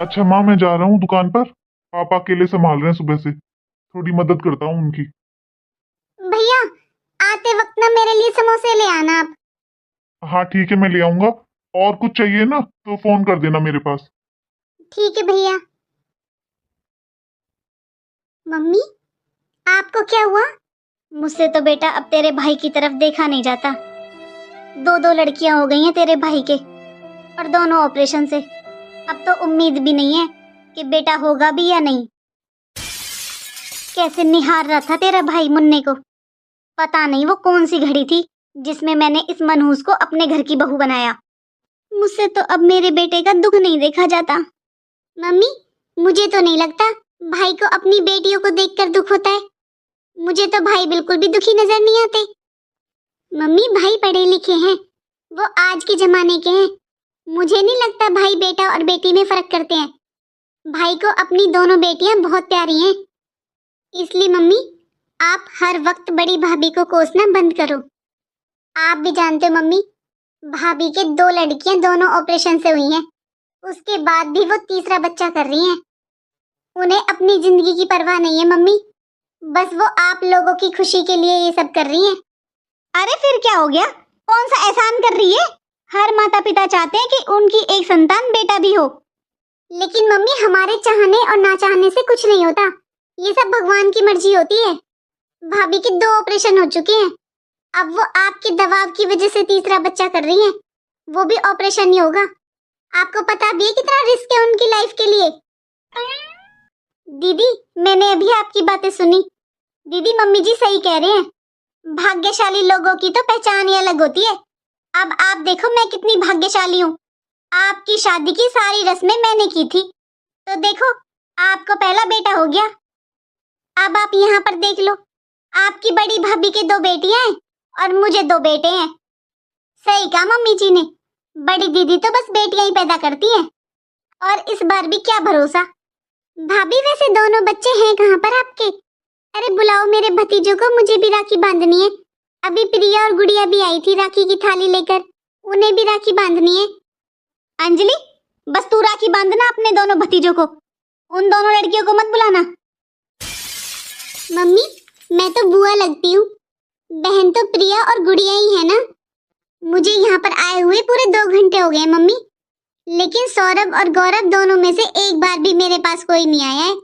अच्छा माँ, मैं जा रहा हूँ दुकान पर। पापा अकेले संभाल रहे हैं सुबह से, थोड़ी मदद करता हूँ उनकी। भैया आते वक्त ना मेरे लिए समोसे ले आना आप। हाँ ठीक है, मैं ले आऊंगा। और कुछ चाहिए ना तो फोन कर देना मेरे पास। ठीक है भैया। मम्मी आपको क्या हुआ? मुझसे तो बेटा अब तेरे भाई की तरफ देखा नहीं जाता। दो दो लड़कियां हो गई हैं तेरे भाई के, और दोनों ऑपरेशन से। अब तो उम्मीद भी नहीं है कि बेटा होगा भी या नहीं। कैसे निहार रहा था तेरा भाई मुन्ने को। पता नहीं वो कौन सी घड़ी थी जिसमें मैंने इस मनहूस को अपने घर की बहू बनाया। मुझसे तो अब मेरे बेटे का दुख नहीं देखा जाता। मम्मी मुझे तो नहीं लगता भाई को अपनी बेटियों को देखकर दुख होता है। मुझे तो भाई बिल्कुल भी दुखी नजर नहीं आते। मम्मी भाई पढ़े लिखे हैं, वो आज के जमाने के हैं। मुझे नहीं लगता भाई बेटा और बेटी में फर्क करते हैं। भाई को अपनी दोनों बेटियां बहुत प्यारी हैं। इसलिए मम्मी आप हर वक्त बड़ी भाभी को कोसना बंद करो। आप भी जानते हो मम्मी, भाभी के दो लड़कियां दोनों ऑपरेशन से हुई हैं, उसके बाद भी वो तीसरा बच्चा कर रही हैं। उन्हें अपनी जिंदगी की परवाह नहीं है मम्मी, बस वो आप लोगों की खुशी के लिए ये सब कर रही हैं। अरे फिर क्या हो गया? कौन सा एहसान कर रही है? हर माता पिता चाहते हैं कि उनकी एक संतान बेटा भी हो। लेकिन मम्मी हमारे चाहने और ना चाहने से कुछ नहीं होता, ये सब भगवान की मर्जी होती है। भाभी के दो ऑपरेशन हो चुके हैं, अब वो आपके दबाव की वजह से तीसरा बच्चा कर रही हैं, वो भी ऑपरेशन ही होगा। आपको पता भी है कितना रिस्क है उनकी लाइफ के लिए। दीदी मैंने अभी आपकी बातें सुनी। दीदी मम्मी जी सही कह रहे हैं, भाग्यशाली लोगों की तो पहचान ही अलग होती है। अब आप देखो मैं कितनी भाग्यशाली हूँ। आपकी शादी की सारी रस्में मैंने की थी, तो देखो आपको पहला बेटा हो गया। अब आप यहाँ पर देख लो, आपकी बड़ी भाभी के दो बेटियां हैं और मुझे दो बेटे हैं। सही कहा मम्मी जी ने, बड़ी दीदी तो बस बेटियां ही पैदा करती हैं, और इस बार भी क्या भरोसा। भाभी वैसे दोनों बच्चे हैं कहाँ पर आपके? अरे बुलाओ मेरे भतीजों को, मुझे भी राखी बांधनी है। अभी प्रिया और गुड़िया भी आई थी राखी की थाली लेकर, उन्हें भी राखी बांधनी है। अंजलि बस तू राखी बांधना अपने दोनों भतीजों को, उन दोनों लड़कियों को मत बुलाना। मम्मी मैं तो बुआ लगती हूँ, बहन तो प्रिया और गुड़िया ही है ना। मुझे यहाँ पर आए हुए पूरे 2 घंटे हो गए मम्मी, लेकिन सौरभ और गौरव दोनों में से एक बार भी मेरे पास कोई नहीं आया है।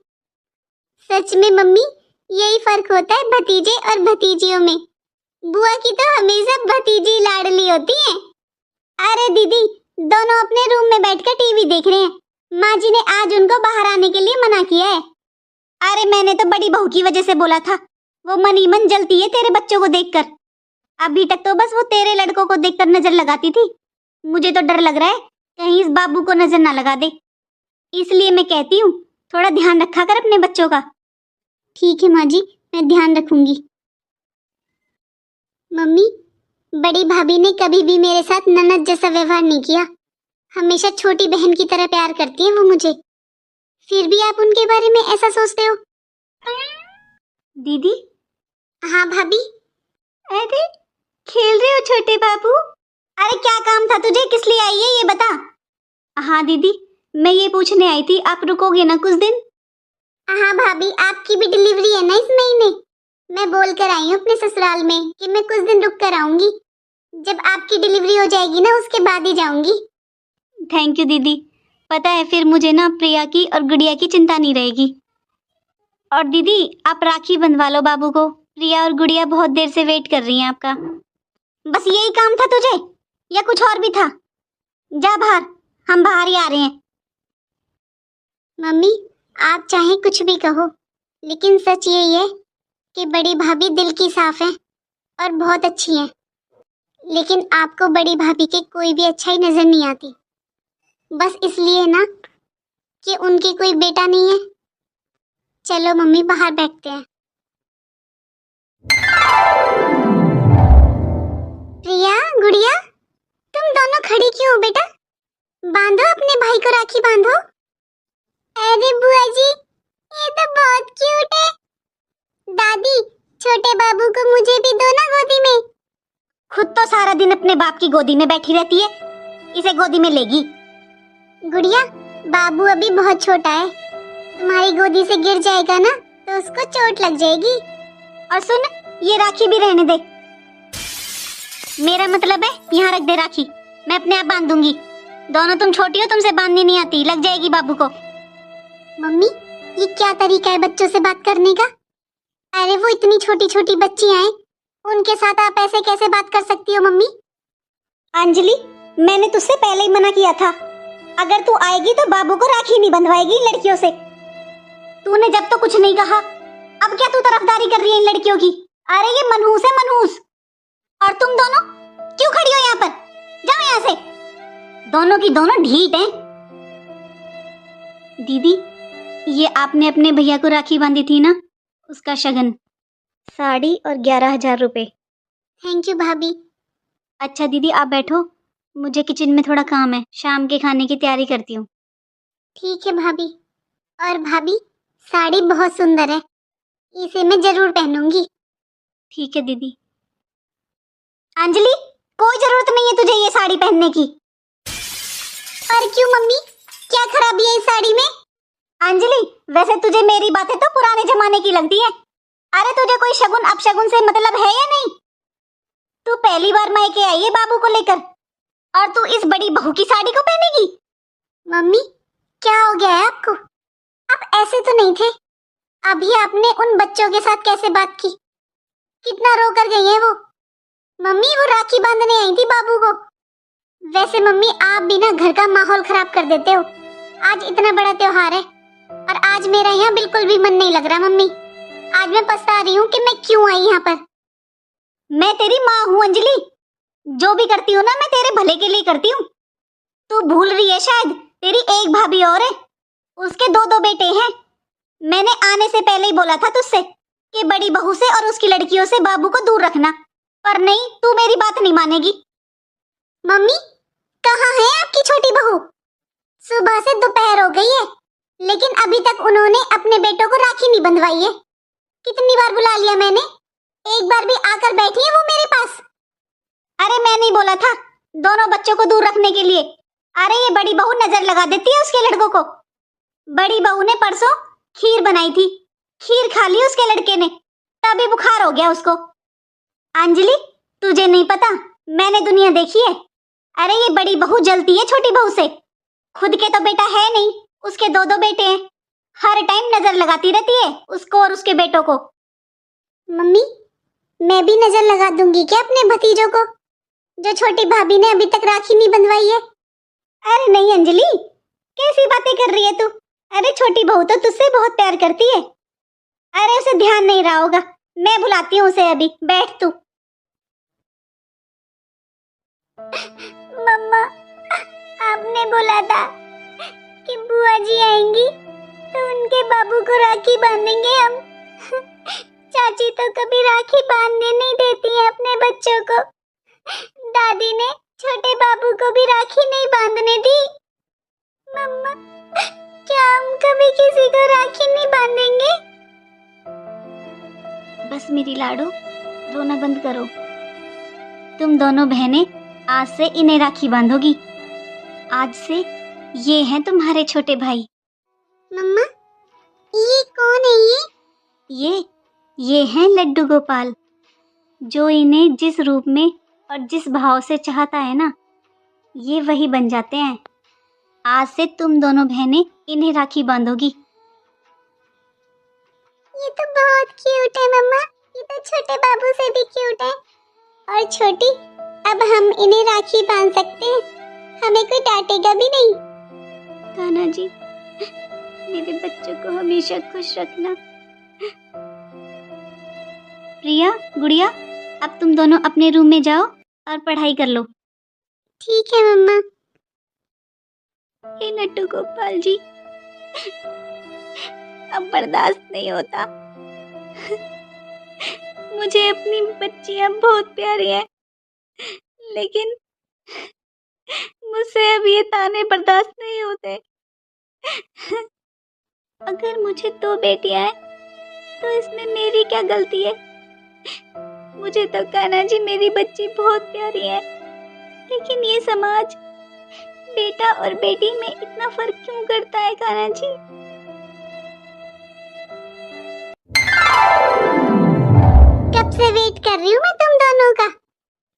सच में मम्मी यही फर्क होता है भतीजे और भतीजियों में। बुआ की तो हमेशा भतीजी लाडली होती है। अरे दीदी दोनों अपने रूम में बैठकर टीवी देख रहे हैं, माँ जी ने आज उनको बाहर आने के लिए मना किया है। अरे मैंने तो बड़ी बहू की वजह से बोला था, वो मन ही मन जलती है तेरे बच्चों को देखकर। अभी तक तो बस वो तेरे लड़कों को देखकर नजर लगाती थी, मुझे तो डर लग रहा है कहीं इस बाबू को नजर ना लगा दे। इसलिए मैं कहती हूँ थोड़ा ध्यान रखा कर अपने बच्चों का। ठीक है माँ जी, मैं ध्यान रखूंगी। मम्मी बड़ी भाभी ने कभी भी मेरे साथ ननद जैसा व्यवहार नहीं किया, हमेशा छोटी बहन की तरह प्यार करती है वो मुझे। फिर भी आप उनके बारे में ऐसा सोचते हो? दीदी। हाँ भाभी। अरे खेल रहे हो छोटे बाबू? अरे क्या काम था तुझे, किस लिए आई है ये बता। हाँ दीदी मैं ये पूछने आई थी, आप रुकोगे ना कुछ दिन? हाँ भाभी आपकी भी डिलीवरी है ना इस महीने, मैं बोल कर आई हूँ अपने ससुराल में कि मैं कुछ दिन रुक कर आऊंगी। जब आपकी डिलीवरी हो जाएगी ना उसके बाद ही जाऊंगी। थैंक यू दीदी, पता है फिर मुझे ना प्रिया की और गुड़िया की चिंता नहीं रहेगी। और दीदी आप राखी बंधवा लो बाबू को, प्रिया और गुड़िया बहुत देर से वेट कर रही हैं आपका। बस यही काम था तुझे या कुछ और भी था? जा बाहर, हम बाहर ही आ रहे हैं। मम्मी आप चाहे कुछ भी कहो, लेकिन सच यही है कि बड़ी भाभी दिल की साफ है और बहुत अच्छी है, लेकिन आपको बड़ी भाभी के कोई भी अच्छाई नजर नहीं आती, बस इसलिए ना कि उनके कोई बेटा नहीं है। चलो मम्मी बाहर बैठते हैं। प्रिया गुड़िया तुम दोनों खड़ी क्यों हो बेटा? बांधो अपने भाई को राखी बांधो। अरे बुआ जी ये तो बहुत क्यूट है। दादी छोटे बाबू को मुझे भी दो ना गोदी में। खुद तो सारा दिन अपने बाप की गोदी में बैठी रहती है, इसे गोदी में लेगी। गुड़िया बाबू अभी बहुत छोटा है, तुम्हारी गोदी से गिर जाएगा ना तो उसको चोट लग जाएगी। और सुन, ये राखी भी रहने दे। मेरा मतलब है यहाँ रख दे राखी, मैं अपने आप बांध दूंगी। दोनों तुम छोटी हो, तुमसे बांधनी नहीं आती, लग जाएगी बाबू को। मम्मी, ये क्या तरीका है बच्चों से बात करने का? अरे वो इतनी छोटी छोटी बच्चियां हैं, उनके साथ आप ऐसे कैसे बात कर सकती हो मम्मी? अंजलि, मैंने तुझसे पहले ही मना किया था, अगर तू आएगी तो बाबू को राखी नहीं बंधवाएगी इन लड़कियों से। तूने जब तो कुछ नहीं कहा, अब क्या तू तरफदारी कर रही है इन लड़कियों की? अरे ये मनहूस है, मनहूस। और तुम दोनों क्यों खड़ी हो यहाँ पर? जाओ यहाँ से, दोनों की दोनों ढीठ हैं। दीदी, ये आपने अपने भैया को राखी बांधी थी ना, उसका शगन, साड़ी और 11,000 रुपए। थैंक यू भाभी। अच्छा दीदी आप बैठो, मुझे किचन में थोड़ा काम है, शाम के खाने की तैयारी करती हूँ। ठीक है भाभी। और भाभी, साड़ी बहुत सुंदर है, इसे मैं जरूर पहनूंगी। ठीक है दीदी। अंजलि, कोई जरूरत नहीं है तुझे ये साड़ी पहनने की। पर क्यों मम्मी, क्या खराबी है इस साड़ी में? अंजलि, वैसे तुझे मेरी बातें तो पुराने जमाने की लगती है। अरे तुझे कोई शगुन अपशगुन से मतलब है या नहीं? तू पहली बार मायके आई है बाबू को लेकर, और तू इस बड़ी बहू की साड़ी को पहनेगी? मम्मी, क्या हो गया है आपको? आप ऐसे तो नहीं थे। अभी आपने उन बच्चों के साथ कैसे बात की? कितना रो कर गई है वो? मम्मी, वो राखी बांधने आई थी बाबू को। वैसे मम्मी, आप भी ना घर का माहौल खराब कर देते हो। आज इतना बड़ा त्योहार है और आज मेरा यहाँ बिल्कुल भी मन नहीं लग रहा मम्मी। आज मैं पछता रही हूँ कि मैं क्यों आई यहाँ पर। मैं तेरी माँ हूँ अंजलि, जो भी करती हूँ ना मैं तेरे भले के लिए करती हूँ। तू भूल रही है शायद, तेरी एक भाभी और है, उसके दो बेटे हैं। मैंने आने से पहले ही बोला था तुझसे कि बड़ी बहू से और उसकी लड़कियों से बाबू को दूर रखना, पर नहीं, तू मेरी बात नहीं मानेगी। मम्मी, कहाँ है आपकी छोटी बहू? सुबह से दोपहर हो गई है, लेकिन अभी तक उन्होंने अपने बेटों को राखी नहीं बंधवाई है। कितनी बार बुला लिया मैंने, एक बार भी आकर बैठी है वो मेरे पास। अरे मैं नहीं बोला था दोनों बच्चों को दूर रखने के लिए। अरे ये बड़ी बहू नजर लगा देती है उसके लड़कों को। बड़ी बहू ने परसों खीर बनाई थी, खीर खा ली उसके लड़के ने, तभी बुखार हो गया उसको। अंजलि, तुझे नहीं पता, मैंने दुनिया देखी है। अरे ये बड़ी बहू जलती है छोटी बहू से, खुद के तो बेटा है नहीं, उसके दो बेटे हैं, हर टाइम नजर लगाती रहती है उसको और उसके बेटों को। मम्मी, मैं भी नजर लगा दूंगी क्या अपने भतीजों को, जो छोटी भाभी ने अभी तक राखी नहीं बंधवाई है? अरे नहीं अंजलि, कैसी बातें कर रही है तू? अरे छोटी बहू तो तुझसे बहुत प्यार करती है। अरे उसे ध्यान नहीं रहा होगा, मैं बुलाती हूँ उसे अभी, बैठ तू। मम्मा, आपने बोला था कि बुआ जी आएंगी तो उनके बाबू को राखी बांधेंगे हम। चाची तो कभी राखी बांधने नहीं देती है अपने बच्चों को। दादी ने छोटे बाबू को भी राखी नहीं बांधने दी। मम्मा, क्या हम कभी किसी को राखी नहीं बांधेंगे? बस मेरी लाडो, रोना बंद करो। तुम दोनों बहनें आज से इन्हें राखी बांधोगी। आज से ये हैं तुम्हारे छोटे भाई। मम्मा, ये कौन है? ये हैं लड्डू गोपाल, जो इन्हें जिस रूप में और जिस भाव से चाहता है ना, ये वही बन जाते हैं। आज से तुम दोनों बहनें इन्हें राखी बांधोगी। ये तो बहुत क्यूट है मम्मा, ये तो छोटे बाबू से भी क्यूट है। और छोटी, अब हम इन्हें राखी बांध सकते हैं, हमें कोई डांटेगा भी नहीं। कान्हा जी, मेरे बच्चों को हमेशा खुश रखना। प्रिया, गुड़िया, अब तुम दोनों अपने रूम में जाओ और पढ़ाई कर लो। ठीक है मम्मा। हे नट्टू गोपाल जी, अब बर्दाश्त नहीं होता। मुझे अपनी बच्चियां बहुत प्यारी हैं, लेकिन मुझसे अब ये ताने बर्दाश्त नहीं होते। अगर मुझे 2 बेटियां हैं तो इसमें मेरी क्या गलती है? मुझे तो कान्हा जी मेरी बच्ची बहुत प्यारी है, लेकिन ये समाज बेटा और बेटी में इतना फर्क क्यों करता है कान्हा जी? कब से वेट कर रही हूँ मैं तुम दोनों का।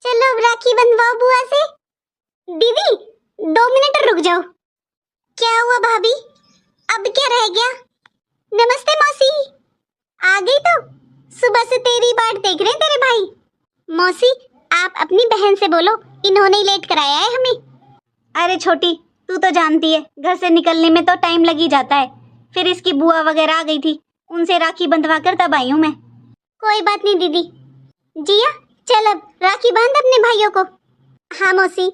चलो अब राखी बंधवाओ बुआ से। दीदी 2 मिनट रुक जाओ। क्या हुआ भाभी? अब क्या रह गया? नमस्ते मौसी। आ गई तो? सुबह से तेरी बाट देख रहे हैं तेरे भाई। मौसी आप अपनी बहन से बोलो, इन्होंने ही लेट कराया है हमें। अरे छोटी, तू तो जानती है घर से निकलने में तो टाइम लग ही जाता है। फिर इसकी बुआ वगैरह आ गई थी, उनसे राखी बंधवा कर तब आई हूँ मैं। कोई बात नहीं दीदी। जिया चल अब राखी बांध अपने भाइयों को। हाँ मौसी।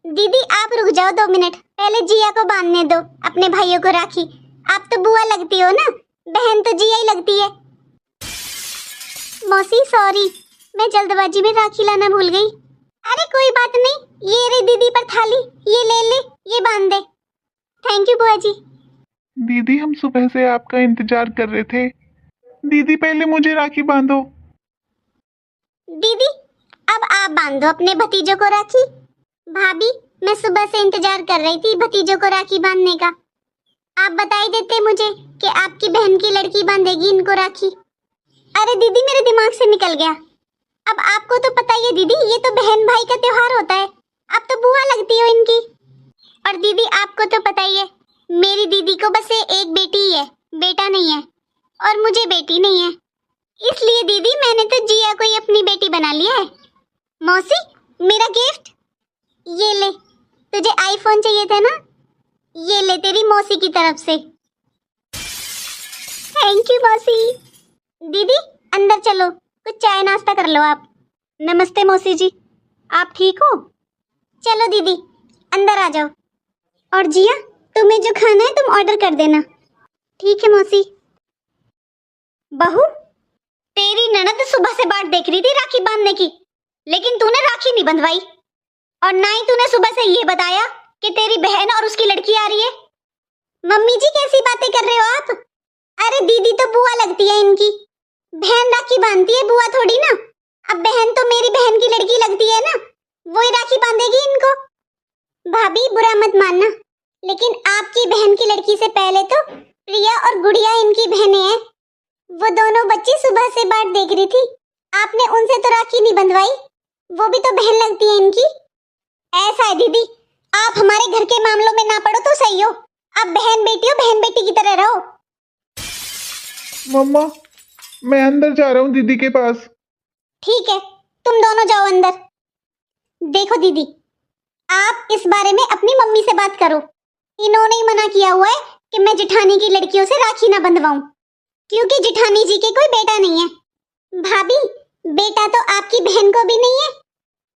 दीदी आप रुक जाओ 2 मिनट, पहले जिया को बांधने दो अपने भाइयों को राखी। आप तो बुआ लगती हो ना, बहन तो जिया ही लगती है। मौसी सॉरी, मैं जल्दबाजी में राखी लाना भूल गई। अरे कोई बात नहीं, ये रे दीदी पर थाली, ये ले ले, ये बांध दे। थैंक यू बुआ जी। दीदी हम सुबह से आपका इंतजार कर रहे थे। दीदी पहले मुझे राखी बांधो। दीदी अब आप बांध दो अपने भतीजों को राखी। भाभी मैं सुबह से इंतजार कर रही थी भतीजों को राखी बांधने का। आप बता ही देते मुझे कि आपकी बहन की लड़की बांधेगी इनको राखी। अरे दीदी मेरे दिमाग से निकल गया। अब आपको तो पता ही है दीदी, ये तो बहन भाई का त्योहार होता है। आप तो बुआ लगती हो इनकी। और दीदी आपको तो पता ही है, मेरी दीदी को बस एक बेटी ही है, बेटा नहीं है। और मुझे बेटी नहीं है, इसलिए दीदी मैंने तो जिया को ही अपनी बेटी बना लिया है। मौसी मेरा गिफ्ट ये ले। तुझे आईफोन चाहिए था ना, ये ले तेरी मौसी की तरफ से। थैंक यू मौसी। दीदी अंदर चलो, कुछ चाय नाश्ता कर लो आप। नमस्ते मौसी जी, आप ठीक हो? चलो दीदी अंदर आ जाओ। और जिया तुम्हें जो खाना है तुम ऑर्डर कर देना। ठीक है मौसी। बहू तेरी ननद सुबह से बाट देख रही थी राखी बांधने की, लेकिन तूने राखी नहीं बंधवाई। और ना ही तूने सुबह से ये बताया कि तेरी बहन और उसकी लड़की आ रही है। मम्मी जी कैसी बातें कर रहे हो आप? अरे दीदी तो बुआ लगती है इनकी, बहन राखी बांधती है, बुआ थोड़ी ना। अब बहन तो मेरी बहन की लड़की लगती है ना, वही राखी बांधेगी इनको। भाभी बुरा मत मानना, लेकिन आपकी बहन की लड़की से पहले तो प्रिया और गुड़िया इनकी बहनें हैं। वो दोनों बच्ची सुबह से बाट देख रही थी, आपने उनसे तो राखी नहीं बंधवाई, वो भी तो बहन लगती है इनकी। ऐसा है दीदी, आप हमारे घर के मामलों में ना पड़ो तो सही हो। आप बहन बेटी हो, बहन बेटी की तरह रहो। मम्मा मैं अंदर जा रहा हूँ दीदी के पास। ठीक है तुम दोनों जाओ अंदर। देखो दीदी, आप इस बारे में अपनी मम्मी से बात करो। इन्होंने ही मना किया हुआ है कि मैं जेठानी की लड़कियों से राखी ना बंधवाऊं, क्योंकि जेठानी जी के कोई बेटा नहीं है। भाभी बेटा तो आपकी बहन को भी नहीं है,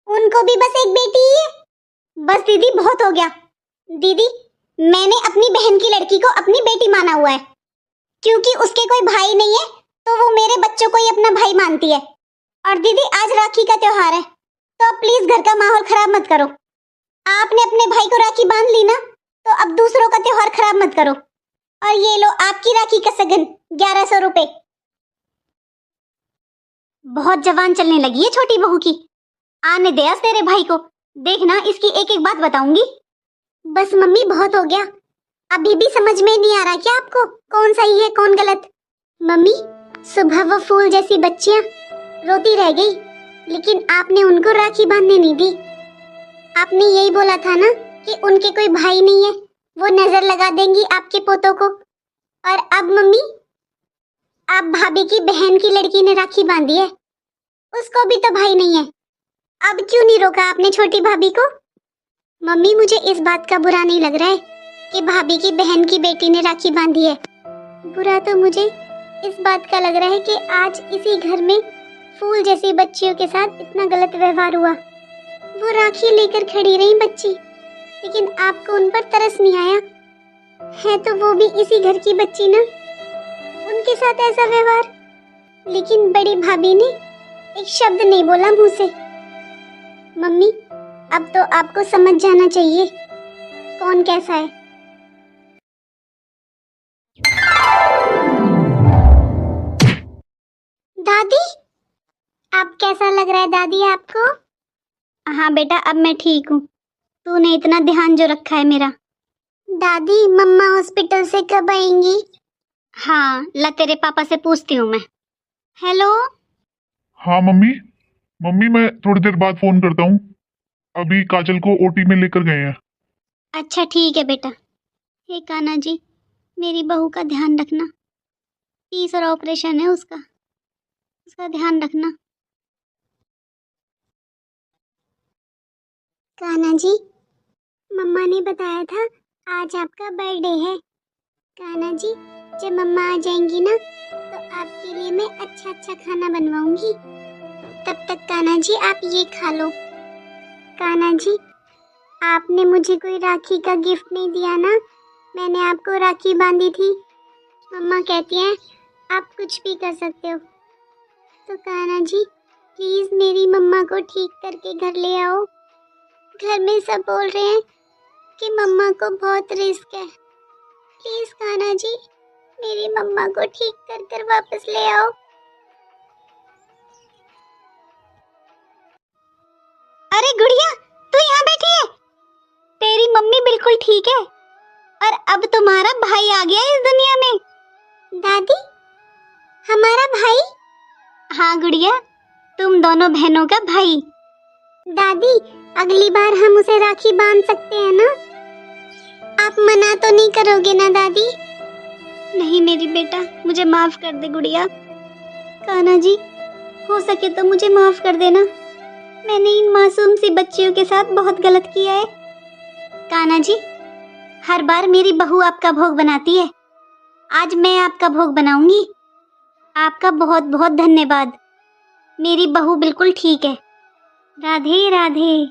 उनको भी बस एक बेटी ही है। बस दीदी बहुत हो गया। दीदी मैंने अपनी बहन की लड़की को अपनी बेटी माना हुआ है, क्योंकि उसके कोई भाई नहीं है तो वो मेरे बच्चों को ही अपना भाई मानती है। और दीदी आज राखी का त्योहार है, तो अब प्लीज घर का माहौल खराब मत करो। आपने अपने भाई को राखी बांध ली ना, तो अब दूसरों का त्योहार खराब मत करो। और ये लो आपकी राखी का सगन 1100 रुपए। बहुत जवान चलने लगी है छोटी बहू की। आने दे आज तेरे भाई को, देखना इसकी एक एक बात बताऊंगी। बस मम्मी बहुत हो गया, अभी भी समझ में नहीं आ रहा क्या आपको कौन सही है कौन गलत? मम्मी सुबह वो फूल जैसी बच्चियां रोती रह गई, लेकिन आपने उनको राखी बांधने नहीं दी। आपने यही बोला था ना कि उनके कोई भाई नहीं है, वो नजर लगा देंगी आपके पोतों को। और अब मम्मी आप भाभी की बहन की लड़की ने राखी बांधी है, उसको भी तो भाई नहीं है। अब क्यों नहीं रोका आपने छोटी भाभी को? मम्मी मुझे इस बात का बुरा नहीं लग रहा है कि भाभी की बहन की बेटी ने राखी बांधी है। बुरा तो मुझे इस बात का लग रहा है कि आज इसी घर में फूल जैसी बच्चियों के साथ इतना गलत व्यवहार हुआ। वो राखी लेकर खड़ी रही बच्ची, लेकिन आपको उन पर तरस नहीं आया। है तो वो भी इसी घर की बच्ची ना, उनके साथ ऐसा व्यवहार। लेकिन बड़ी भाभी ने एक शब्द नहीं बोला मुंह से। मम्मी अब तो आपको समझ जाना चाहिए कौन कैसा है। दादी अब कैसा लग रहा है दादी आपको? हाँ बेटा अब मैं ठीक हूँ। तूने इतना ध्यान जो रखा है मेरा। दादी, मम्मा हॉस्पिटल से कब आएंगी? हाँ, ला तेरे पापा से पूछती हूँ मैं। हेलो। हाँ मम्मी। मम्मी मैं थोड़ी देर बाद फोन करता हूँ। अभी काजल को ओटी में लेकर गए हैं। अच्छा ठीक है बेटा। हे कान्हा जी, मेरी बहू का ध्यान रखना। तीसरा ऑपरेशन है उसका ध्यान रखना। कान्हा जी, मम्मा ने बताया था आज आपका बर्थडे है। कान्हा जी, जब मम्मा आ जाएंगी ना तो आपके लिए मैं अच्छा अच्छा खाना बनवाऊंगी। तब तक कान्हा जी आप ये खा लो। कान्हा जी, आपने मुझे कोई राखी का गिफ्ट नहीं दिया ना। मैंने आपको राखी बांधी थी। मम्मा कहती हैं आप कुछ भी कर सकते हो। तो कान्हा जी प्लीज मेरी मम्मा को ठीक करके घर ले आओ। घर में सब बोल रहे हैं कि मम्मा को बहुत रिस्क है। प्लीज कान्हा जी मेरी मम्मा को ठीक कर कर वापस ले आओ। अरे गुड़िया, तू यहाँ बैठी है? तेरी मम्मी बिल्कुल ठीक है और अब तुम्हारा भाई आ गया इस दुनिया में। दादी, हमारा भाई? हाँ गुड़िया, तुम दोनों बहनों का भाई। दादी, अगली बार हम उसे राखी बांध सकते हैं ना? आप मना तो नहीं करोगे ना दादी? नहीं मेरी बेटा, मुझे माफ कर दे गुड़िया। कान्हा जी, हो सके तो मुझे माफ कर देना। मैंने इन मासूम सी बच्चियों के साथ बहुत गलत किया है। कान्हा जी, हर बार मेरी बहू आपका भोग बनाती है, आज मैं आपका भोग बनाऊंगी। आपका बहुत बहुत धन्यवाद। मेरी बहू बिल्कुल ठीक है। राधे राधे।